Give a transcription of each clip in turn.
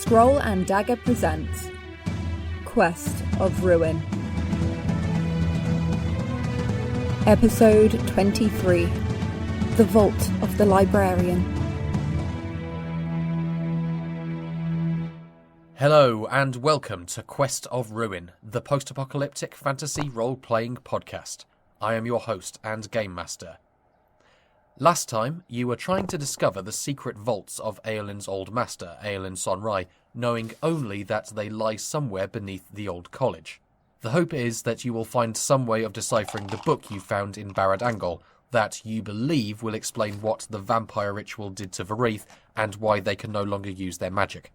Scroll and Dagger presents Quest of Ruin. Episode 23, The Vault of the Librarian. Hello and welcome to Quest of Ruin, the post-apocalyptic fantasy role-playing podcast. I am your host and game master. Last time, you were trying to discover the secret vaults of Aiolin's old master, Aiolin Sonrai, knowing only that they lie somewhere beneath the old college. The hope is that you will find some way of deciphering the book you found in Barad that you believe will explain what the vampire ritual did to Vurieth and why they can no longer use their magic.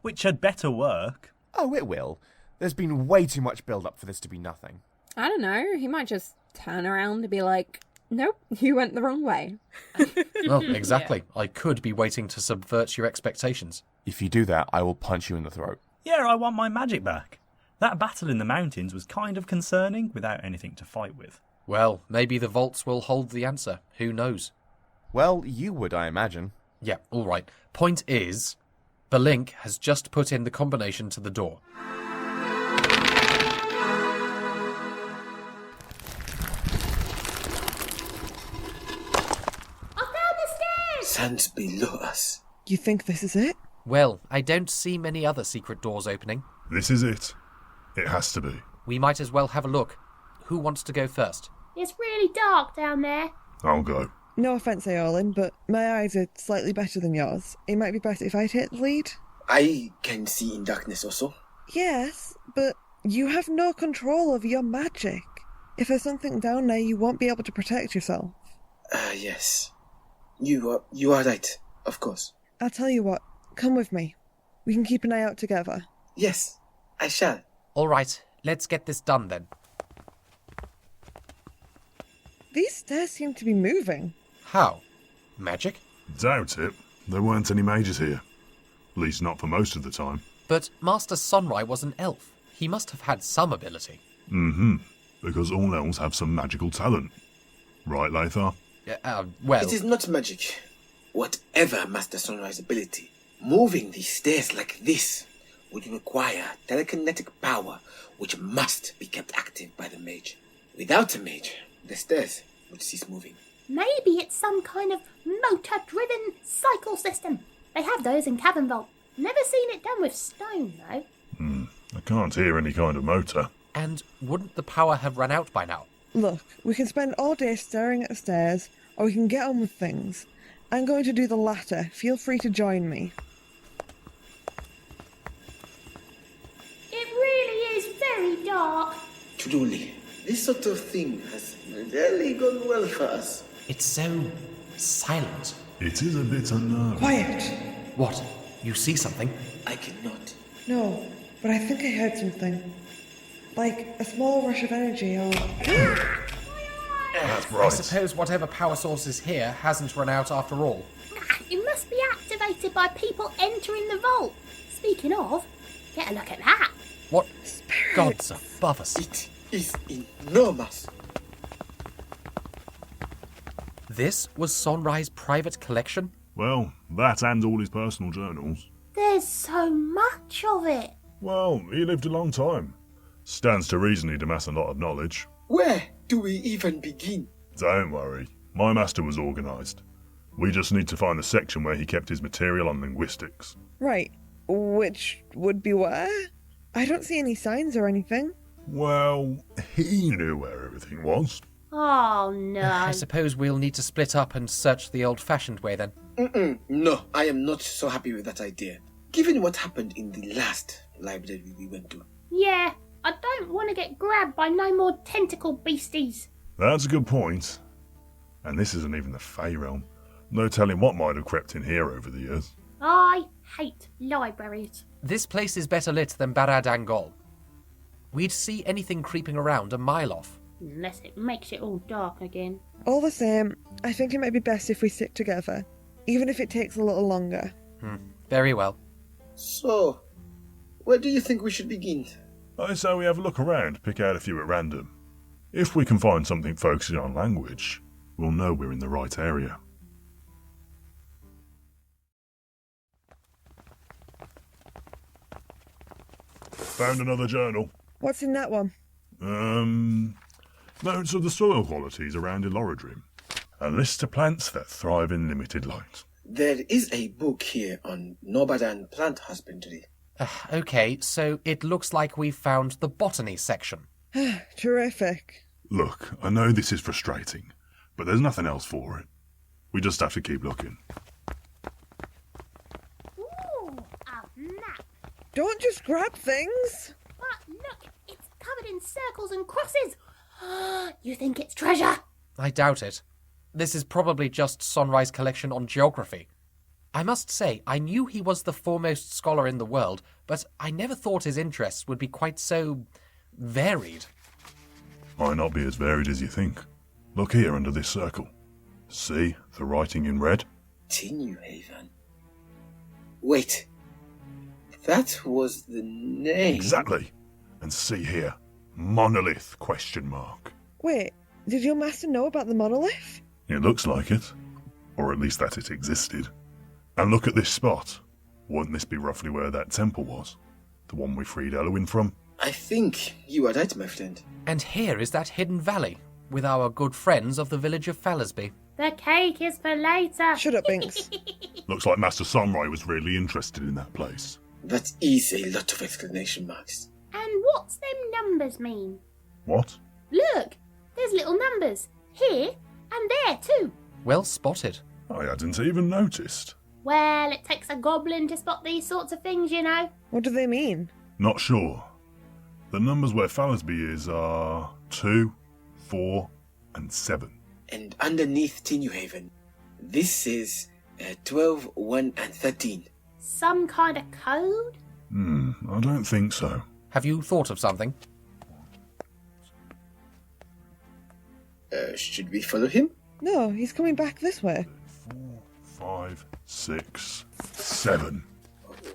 Which had better work. Oh, it will. There's been way too much build-up for this to be nothing. I don't know, he might just turn around and be like, nope, you went the wrong way. Well, exactly. Yeah. I could be waiting to subvert your expectations. If you do that, I will punch you in the throat. Yeah, I want my magic back. That battle in the mountains was kind of concerning without anything to fight with. Well, maybe the vaults will hold the answer. Who knows? Well, you would, I imagine. Yeah, all right. Point is, Balink has just put in the combination to the door. Sands below us. You think this is it? Well, I don't see many other secret doors opening. This is it. It has to be. We might as well have a look. Who wants to go first? It's really dark down there. I'll go. No offence, Aiolin, but my eyes are slightly better than yours. It might be better if I take the lead. I can see in darkness also. Yes, but you have no control over your magic. If there's something down there, you won't be able to protect yourself. Yes. You are right, of course. I'll tell you what, come with me. We can keep an eye out together. Yes, I shall. All right, let's get this done then. These stairs seem to be moving. How? Magic? Doubt it. There weren't any mages here. At least not for most of the time. But Master Sonrai was an elf. He must have had some ability. Because all elves have some magical talent. Right, Laethar? Well... It is not magic. Whatever Master Sonrai's ability, moving these stairs like this would require telekinetic power which must be kept active by the mage. Without a mage, the stairs would cease moving. Maybe it's some kind of motor-driven cycle system. They have those in Cavern Vault. Never seen it done with stone, though. I can't hear any kind of motor. And wouldn't the power have run out by now? Look, we can spend all day staring at the stairs, or we can get on with things. I'm going to do the latter. Feel free to join me. It really is very dark. Truly, this sort of thing has really gone well for us. It's so silent. It is a bit unnerving. Quiet! What? You see something? I cannot. No, but I think I heard something. Like a small rush of energy or... That's right. I suppose whatever power source is here hasn't run out after all. It must be activated by people entering the vault. Speaking of, get a look at that. What Spirits. gods above us? It is enormous. This was Sonrai's private collection? Well, that and all his personal journals. There's so much of it. Well, he lived a long time. Stands to reason he'd amass a lot of knowledge. Where do we even begin? Don't worry. My master was organised. We just need to find the section where he kept his material on linguistics. Right, which would be where? I don't see any signs or anything. Well, he knew where everything was. Oh, no. I suppose we'll need to split up and search the old-fashioned way then. No, I am not so happy with that idea. Given what happened in the last library we went to. Yeah, I don't want to get grabbed by no more tentacle beasties. That's a good point. And this isn't even the Fey realm. No telling what might have crept in here over the years. I hate libraries. This place is better lit than Barad. We'd see anything creeping around a mile off. Unless it makes it all dark again. All the same, I think it might be best if we stick together, even if it takes a little longer. Very well. So, where do you think we should begin? I say we have a look around, pick out a few at random. If we can find something focusing on language, we'll know we're in the right area. Found another journal. What's in that one? Notes of the soil qualities around Eloradrim. A list of plants that thrive in limited light. There is a book here on Nobadan plant husbandry. Okay, so it looks like we found the botany section. Terrific. Look, I know this is frustrating, but there's nothing else for it. We just have to keep looking. Ooh, a map. Don't just grab things. But look, it's covered in circles and crosses. You think it's treasure? I doubt it. This is probably just Sonrai's collection on geography. I must say, I knew he was the foremost scholar in the world, but I never thought his interests would be quite so varied. Might not be as varied as you think. Look here under this circle. See the writing in red? Tinuhaven. Wait. That was the name. Exactly. And see here. Monolith, ? Wait, did your master know about the monolith? It looks like it. Or at least that it existed. And look at this spot. Wouldn't this be roughly where that temple was? The one we freed Aiolin from? I think you are right, my friend. And here is that hidden valley, with our good friends of the village of Fallersby. The cake is for later. Shut up, Binks. Looks like Master Sonrai was really interested in that place. That is a lot of exclamation marks. And what's them numbers mean? What? Look, there's little numbers. Here and there too. Well spotted. I hadn't even noticed. Well, it takes a goblin to spot these sorts of things, you know. What do they mean? Not sure. The numbers where Fallersby is are 2, 4, and 7. And underneath Tinuhaven, this is 12, 1, and 13. Some kind of code? I don't think so. Have you thought of something? Should we follow him? No, he's coming back this way. 4, 5, 6, 7.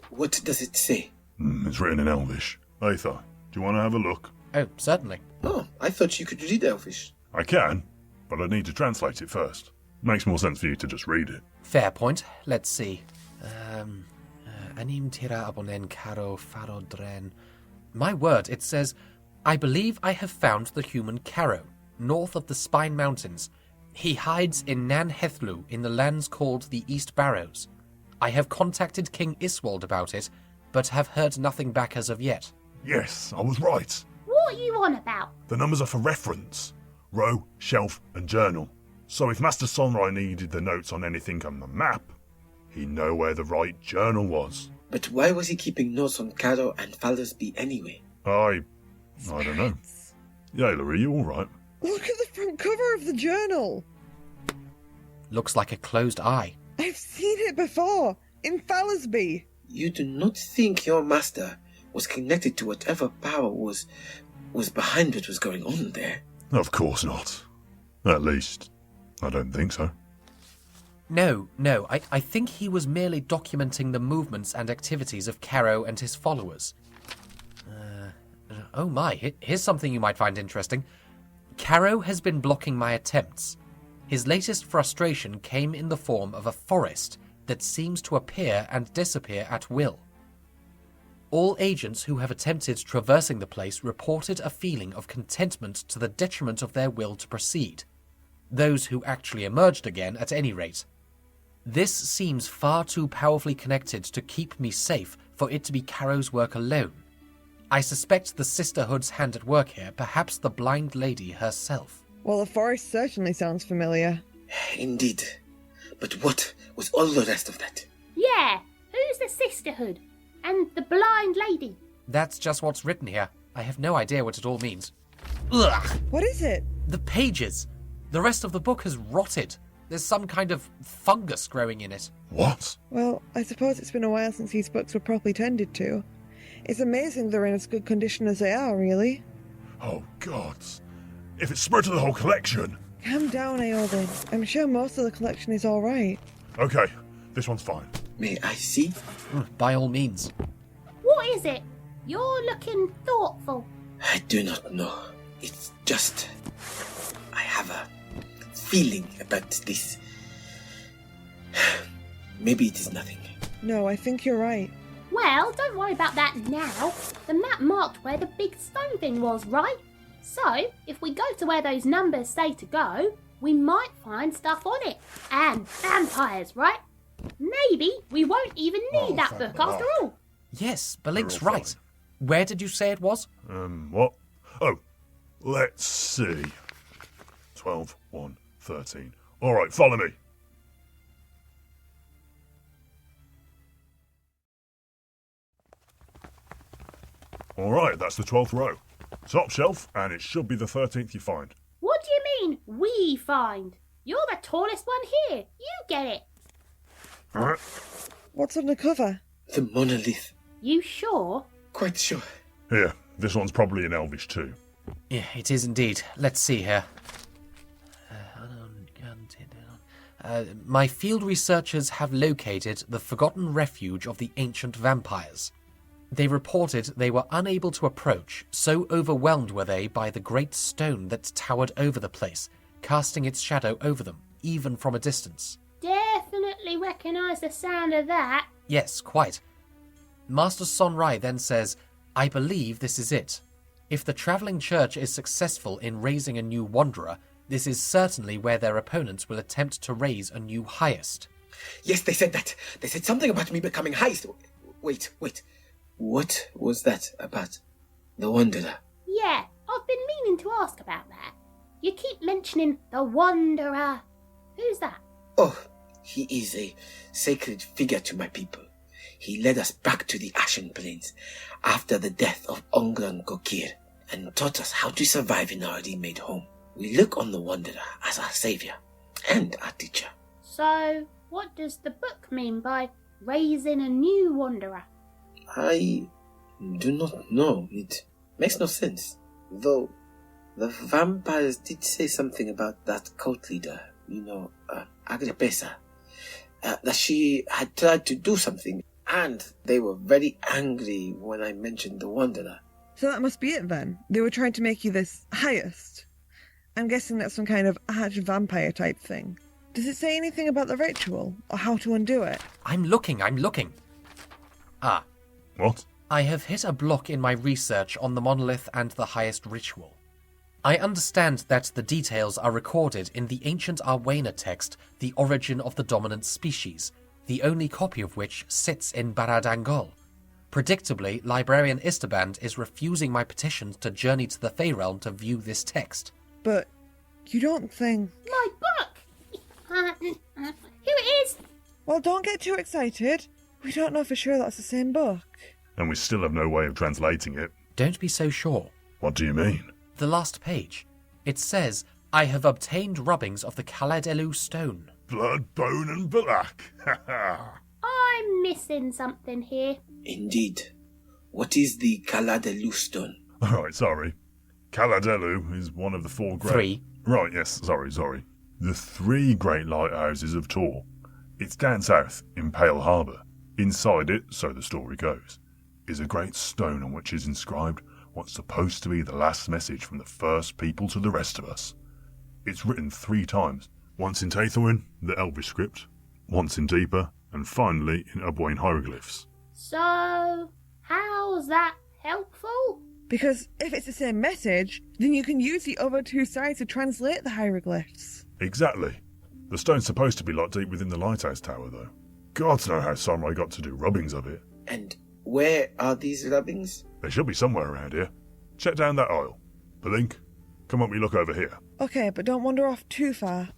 What does it say? It's written in Elvish. Laethar, do you want to have a look? Oh, certainly. Oh, I thought you could read Elvish. I can, but I need to translate it first. Makes more sense for you to just read it. Fair point. Let's see. Anim tira abonen caro faro dren. My word, it says, I believe I have found the human Caro, north of the Spine Mountains. He hides in Nan Hethlu in the lands called the East Barrows. I have contacted King Iswald about it, but have heard nothing back as of yet. Yes, I was right. What are you on about? The numbers are for reference. Row, shelf, and journal. So if Master Sonrai needed the notes on anything on the map, he'd know where the right journal was. But why was he keeping notes on Caro and Faldersby anyway? I don't know. Yaela, are you alright? Look at the front cover of the journal. Looks like a closed eye. I've seen it before, in Fallersby. You do not think your master was connected to whatever power was behind what was going on there? Of course not. At least, I don't think so. No, I think he was merely documenting the movements and activities of Caro and his followers. Oh my, here's something you might find interesting. Caro has been blocking my attempts. His latest frustration came in the form of a forest that seems to appear and disappear at will. All agents who have attempted traversing the place reported a feeling of contentment to the detriment of their will to proceed. Those who actually emerged again, at any rate. This seems far too powerfully connected to keep me safe for it to be Caro's work alone. I suspect the Sisterhood's hand at work here, perhaps the blind lady herself. Well, the forest certainly sounds familiar. Indeed. But what was all the rest of that? Yeah, who's the Sisterhood? And the blind lady? That's just what's written here. I have no idea what it all means. Ugh! What is it? The pages! The rest of the book has rotted. There's some kind of fungus growing in it. What? Well, I suppose it's been a while since these books were properly tended to. It's amazing they're in as good condition as they are, really. Oh, gods. If it's spread to the whole collection. Calm down, Aiolin. I'm sure most of the collection is all right. Okay, this one's fine. May I see? By all means. What is it? You're looking thoughtful. I do not know. It's just... I have a feeling about this. Maybe it is nothing. No, I think you're right. Well, don't worry about that now. The map marked where the big stone thing was, right? So, if we go to where those numbers say to go, we might find stuff on it. And vampires, right? Maybe we won't even need that book after all. Yes, Balink's right. Where did you say it was? What? Oh, let's see. 12, 1, 13. All right, follow me. All right, that's the 12th row. Top shelf, and it should be the 13th you find. What do you mean, we find? You're the tallest one here. You get it. What's on the cover? The monolith. You sure? Quite sure. Here, this one's probably in Elvish too. Yeah, it is indeed. Let's see here. My field researchers have located the forgotten refuge of the ancient vampires. They reported they were unable to approach, so overwhelmed were they by the great stone that towered over the place, casting its shadow over them, even from a distance. Definitely recognise the sound of that. Yes, quite. Master Sonrai then says, I believe this is it. If the travelling church is successful in raising a new wanderer, this is certainly where their opponents will attempt to raise a new highest. Yes, they said that. They said something about me becoming highest. Wait. What was that about? The Wanderer? Yeah, I've been meaning to ask about that. You keep mentioning the Wanderer. Who's that? Oh, he is a sacred figure to my people. He led us back to the Ashen Plains after the death of Ongran Gokir and taught us how to survive in our remade home. We look on the Wanderer as our saviour and our teacher. So, what does the book mean by raising a new Wanderer? I do not know. It makes no sense. Though the vampires did say something about that cult leader, Agripesa, that she had tried to do something, and they were very angry when I mentioned the Wanderer. So that must be it then. They were trying to make you this highest. I'm guessing that's some kind of arch-vampire type thing. Does it say anything about the ritual, or how to undo it? I'm looking. Ah. What? I have hit a block in my research on the monolith and the highest ritual. I understand that the details are recorded in the ancient Arwena text, The Origin of the Dominant Species, the only copy of which sits in Barad-Angol. Predictably, Librarian Isteband is refusing my petitions to journey to the Fey Realm to view this text. But you don't think... My book! Here it is! Well, don't get too excited. We don't know for sure that's the same book. And we still have no way of translating it. Don't be so sure. What do you mean? The last page. It says, I have obtained rubbings of the Caladelu stone. Blood, bone and black. I'm missing something here. Indeed. What is the Caladelu stone? Alright, sorry. Caladelu is one of the 4 great... 3. Right, yes, sorry. The 3 great lighthouses of Tor. It's down south, in Pale Harbour. Inside it, so the story goes, is a great stone on which is inscribed what's supposed to be the last message from the first people to the rest of us. It's written 3 times, once in Taithawin, the Elvish script, once in Deeper, and finally in Ubwain hieroglyphs. So, how's that helpful? Because if it's the same message, then you can use the other 2 sides to translate the hieroglyphs. Exactly. The stone's supposed to be locked deep within the lighthouse tower, though. Gods know how Sonrai got to do rubbings of it. And where are these rubbings? They should be somewhere around here. Check down that aisle. Balink, come on, we look over here. Okay, but don't wander off too far.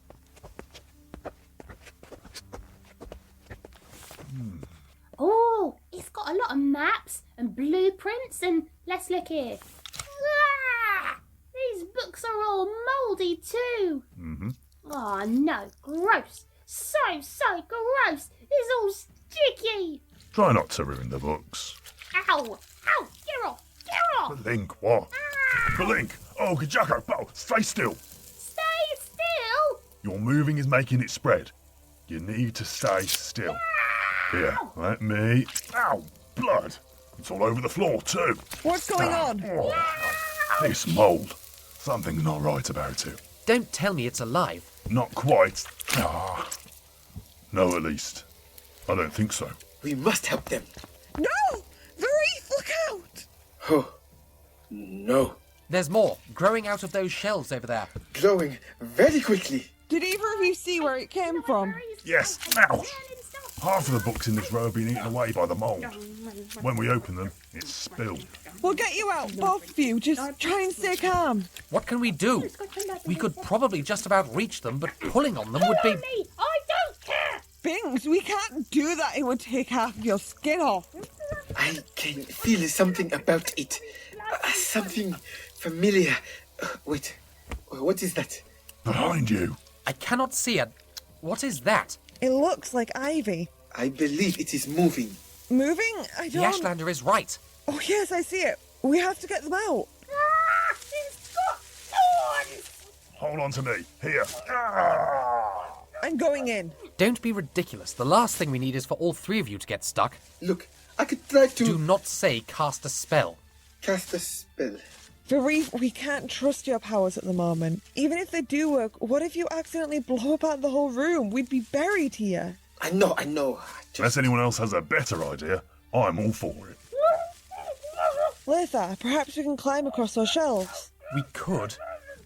Oh, it's got a lot of maps and blueprints and let's look here. Ah! These books are all mouldy too. Mm-hmm. Oh no, gross. So gross. It's all sticky. Try not to ruin the books. Ow! Get off! Balink, what? Balink! Oh, Kajako, Bo, stay still! Stay still? Your moving is making it spread. You need to stay still. Here, let me... Ow! Blood! It's all over the floor, too. What's going on? Oh, this mould. Something's not right about it. Don't tell me it's alive. Not quite. No, at least. I don't think so. We must help them. No! Vurieth, look out! Oh, no. There's more, growing out of those shelves over there. Growing very quickly. Did either of you see where it came from? Yes, now! Half of the books in this row have been eaten away by the mould. When we open them, it's spilled. We'll get you out, both of you. Just try and stay calm. What can we do? We could probably just about reach them, but pulling on them would be... Me, I don't care. Binks, we can't do that. It would take half of your skin off. I can feel something about it. Something familiar. Wait, what is that? Behind you. I cannot see it. What is that? It looks like ivy. I believe it is moving. Moving? I The don't... Ashlander is right. Oh, yes, I see it. We have to get them out. Ah, it's got thorns. Hold on to me. Here. I'm going in. Don't be ridiculous. The last thing we need is for all three of you to get stuck. Look, I could try to Do not say cast a spell. cast a spell. Vurieth, we can't trust your powers at the moment. Even if they do work, what if you accidentally blow up the whole room? We'd be buried here. I know. Unless anyone else has a better idea, I'm all for it. Laethar, perhaps we can climb across those shelves. We could,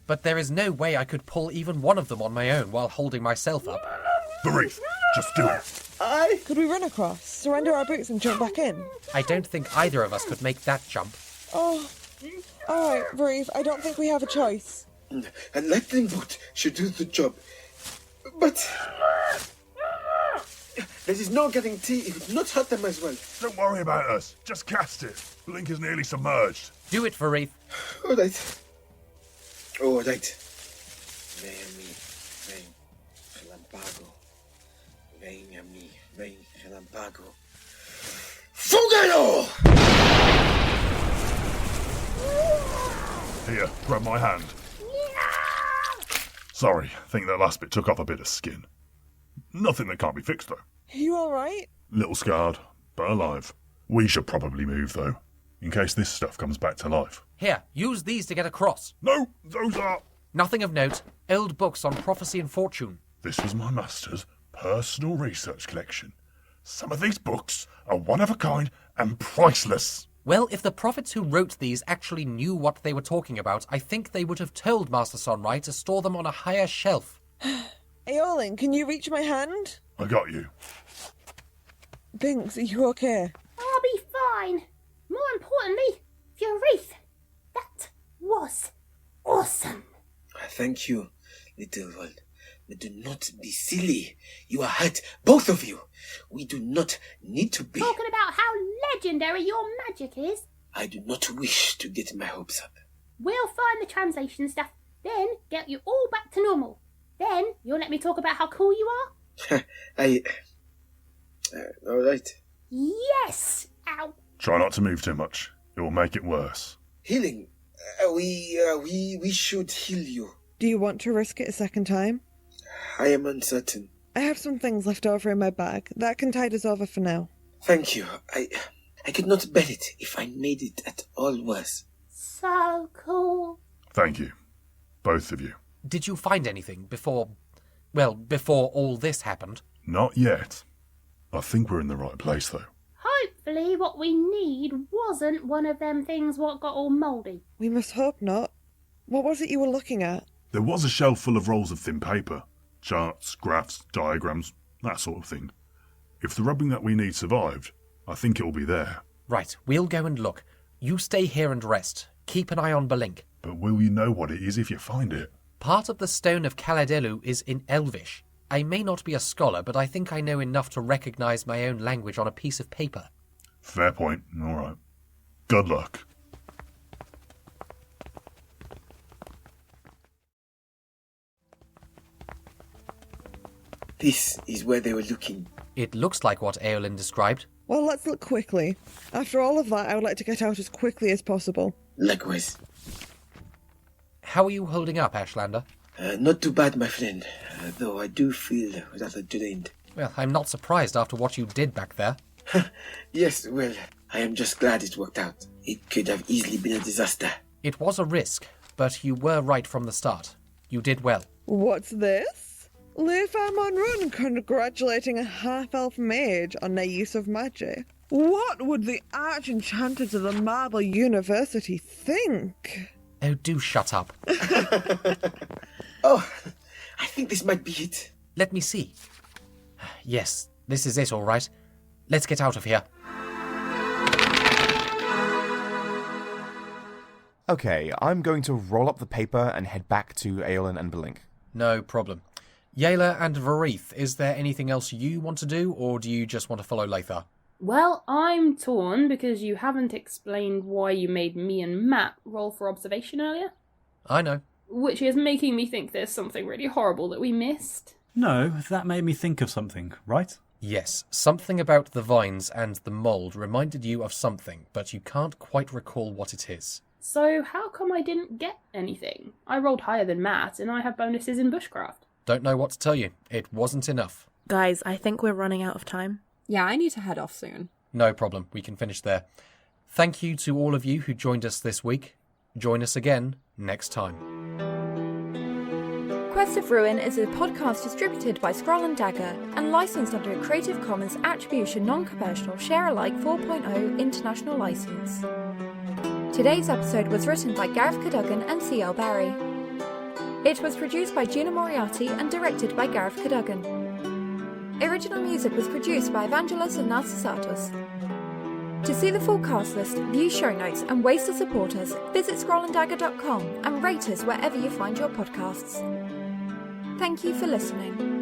but there is no way I could pull even one of them on my own while holding myself up. Vurieth, just do it. Could we run across, surrender our boots and jump back in? I don't think either of us could make that jump. Oh, alright, Vurieth, I don't think we have a choice. A lightning bolt should do the job. But there is no guarantee it would not hurt them as well. Don't worry about us. Just cast it. Balink is nearly submerged. Do it, Vurieth. All right. Vem relampago. Vem a mí, vem relampago. Fúgalo! Here, grab my hand. Sorry, think that last bit took off a bit of skin. Nothing that can't be fixed, though. Are you alright? Little scarred, but alive. We should probably move, though, in case this stuff comes back to life. Here, use these to get across. No, those are... Nothing of note. Old books on prophecy and fortune. This was my master's personal research collection. Some of these books are one of a kind and priceless. Well, if the prophets who wrote these actually knew what they were talking about, I think they would have told Master Sonrai to store them on a higher shelf. Aiolin, can you reach my hand? I got you. Binks, are you okay? I'll be fine. More importantly, Vurieth. That was awesome. Thank you, little one. But do not be silly. You are hurt, both of you. We do not need to be. Talking about how legendary your magic is. I do not wish to get my hopes up. We'll find the translation stuff, then get you all back to normal. Then you'll let me talk about how cool you are? All right. Yes! Ow! Try not to move too much. It will make it worse. Healing. We should heal you. Do you want to risk it a second time? I am uncertain. I have some things left over in my bag. That can tide us over for now. Thank you. I could not bear it if I made it at all worse. So cool. Thank you. Both of you. Did you find anything before all this happened? Not yet. I think we're in the right place, though. Hopefully what we need wasn't one of them things what got all mouldy. We must hope not. What was it you were looking at? There was a shelf full of rolls of thin paper. Charts, graphs, diagrams, that sort of thing. If the rubbing that we need survived, I think it'll be there. Right, we'll go and look. You stay here and rest. Keep an eye on Balink. But will you know what it is if you find it? Part of the Stone of Caladelu is in Elvish. I may not be a scholar, but I think I know enough to recognise my own language on a piece of paper. Fair point. All right. Good luck. This is where they were looking. It looks like what Aiolin described. Well, let's look quickly. After all of that, I would like to get out as quickly as possible. Likewise. How are you holding up, Ashlander? Not too bad, my friend. Though I do feel rather drained. Well, I'm not surprised after what you did back there. Yes, well, I am just glad it worked out. It could have easily been a disaster. It was a risk, but you were right from the start. You did well. What's this? Laethar Monrunn congratulating a half-elf mage on their use of magic. What would the arch-enchanters of the Marble University think? Oh, do shut up. Oh, I think this might be it. Let me see. Yes, this is it, all right. Let's get out of here. Okay, I'm going to roll up the paper and head back to Aiolin and Balink. No problem. Yaela and Vurieth, is there anything else you want to do, or do you just want to follow Laethar? Well, I'm torn because you haven't explained why you made me and Matt roll for observation earlier. I know. Which is making me think there's something really horrible that we missed. No, that made me think of something, right? Yes, something about the vines and the mould reminded you of something, but you can't quite recall what it is. So how come I didn't get anything? I rolled higher than Matt, and I have bonuses in bushcraft. Don't know what to tell you. It wasn't enough. Guys, I think we're running out of time. Yeah, I need to head off soon. No problem. We can finish there. Thank you to all of you who joined us this week. Join us again next time. Quest of Ruin is a podcast distributed by Scroll and Dagger and licensed under a Creative Commons Attribution Non-Commercial Share-alike 4.0 International License. Today's episode was written by Gareth Cadogan and Ciel Barrie. It was produced by Gina Moriarty and directed by Gareth Cadogan. Original music was produced by Evangelos and Narcissatos. To see the full cast list, view show notes and ways to support us, visit scrollanddagger.com and rate us wherever you find your podcasts. Thank you for listening.